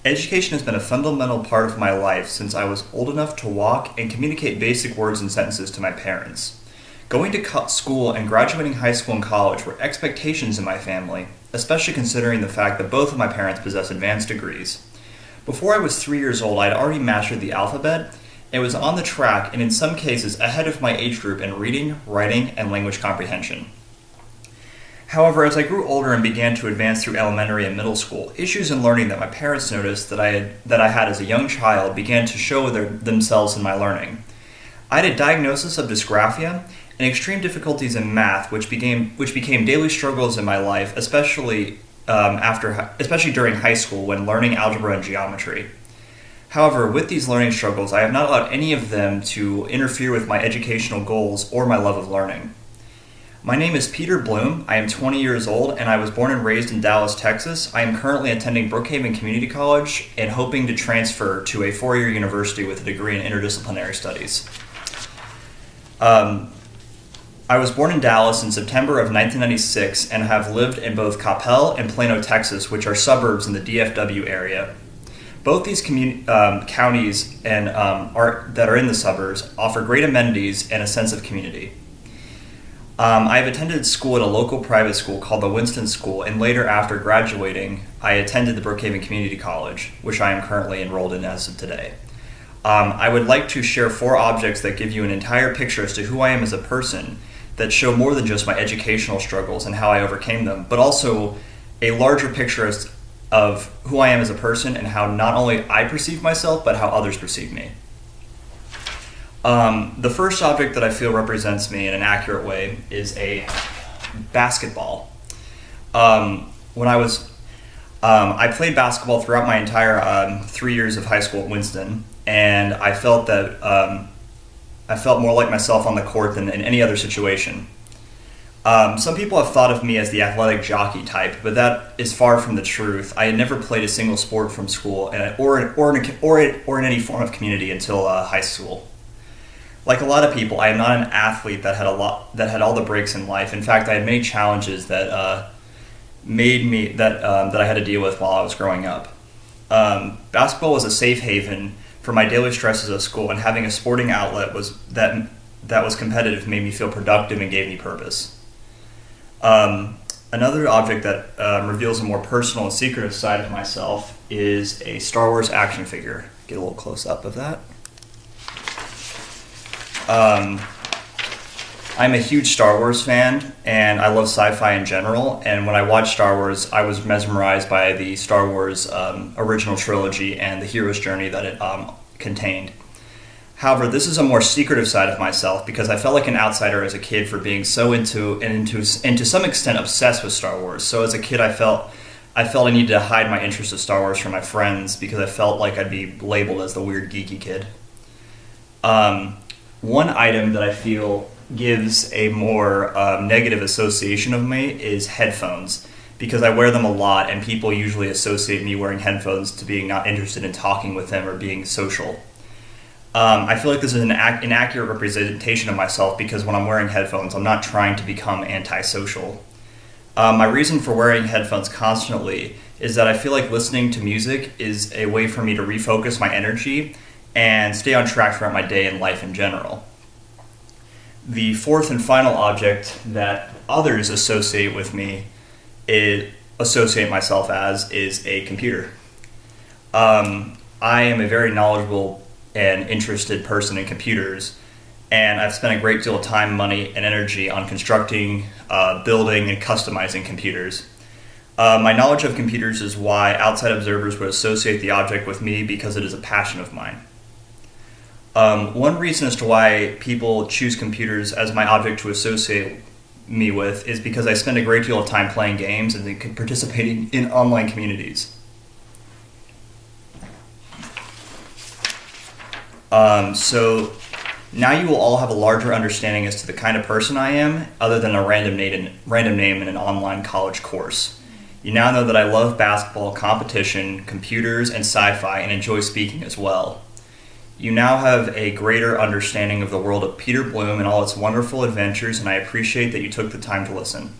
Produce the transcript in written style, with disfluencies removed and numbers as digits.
Education has been a fundamental part of my life since I was old enough to walk and communicate basic words and sentences to my parents. Going to school and graduating high school and college were expectations in my family, especially considering the fact that both of my parents possess advanced degrees. Before I was 3 years old, I had already mastered the alphabet and was on the track and in some cases ahead of my age group in reading, writing, and language comprehension. However, as I grew older and began to advance through elementary and middle school, issues in learning that my parents noticed that I had as a young child began to show themselves in my learning. I had a diagnosis of dysgraphia and extreme difficulties in math, which became daily struggles in my life, especially during high school when learning algebra and geometry. However, with these learning struggles, I have not allowed any of them to interfere with my educational goals or my love of learning. My name is Peter Bloom. I am 20 years old and I was born and raised in Dallas, Texas. I am currently attending Brookhaven Community College and hoping to transfer to a four-year university with a degree in interdisciplinary studies. I was born in Dallas in September of 1996 and have lived in both Coppell and Plano, Texas, which are suburbs in the DFW area. Both these counties that are in the suburbs offer great amenities and a sense of community. I have attended school at a local private school called the Winston School, and later after graduating, I attended the Brookhaven Community College, which I am currently enrolled in as of today. I would like to share 4 objects that give you an entire picture as to who I am as a person that show more than just my educational struggles and how I overcame them, but also a larger picture of who I am as a person and how not only I perceive myself, but how others perceive me. The first object that I feel represents me in an accurate way is a basketball. I played basketball throughout my entire 3 years of high school at Winston, and I felt that I felt more like myself on the court than in any other situation. Some people have thought of me as the athletic jockey type, but that is far from the truth. I had never played a single sport from school, or in any form of community until high school. Like a lot of people, I am not an athlete that had all the breaks in life. In fact, I had many challenges that I had to deal with while I was growing up. Basketball was a safe haven for my daily stresses of school, and having a sporting outlet that was competitive made me feel productive and gave me purpose. Another object that reveals a more personal and secretive side of myself is a Star Wars action figure. Get a little close up of that. I'm a huge Star Wars fan, and I love sci-fi in general, and when I watched Star Wars, I was mesmerized by the Star Wars original trilogy and the hero's journey that it contained. However, this is a more secretive side of myself because I felt like an outsider as a kid for being so into to some extent obsessed with Star Wars. So as a kid, I felt I needed to hide my interest in Star Wars from my friends because I felt like I'd be labeled as the weird geeky kid. One item that I feel gives a more negative association of me is headphones, because I wear them a lot and people usually associate me wearing headphones to being not interested in talking with them or being social. I feel like this is an inaccurate representation of myself because when I'm wearing headphones, I'm not trying to become antisocial. My reason for wearing headphones constantly is that I feel like listening to music is a way for me to refocus my energy and stay on track throughout my day and life in general. The fourth and final object that others associate myself as is a computer. I am a very knowledgeable and interested person in computers, and I've spent a great deal of time, money, and energy on constructing, building, and customizing computers. My knowledge of computers is why outside observers would associate the object with me because it is a passion of mine. One reason as to why people choose computers as my object to associate me with is because I spend a great deal of time playing games and participating in online communities. So now you will all have a larger understanding as to the kind of person I am, other than a random name in an online college course. You now know that I love basketball, competition, computers, and sci-fi, and enjoy speaking as well. You now have a greater understanding of the world of Peter Bloom and all its wonderful adventures, and I appreciate that you took the time to listen.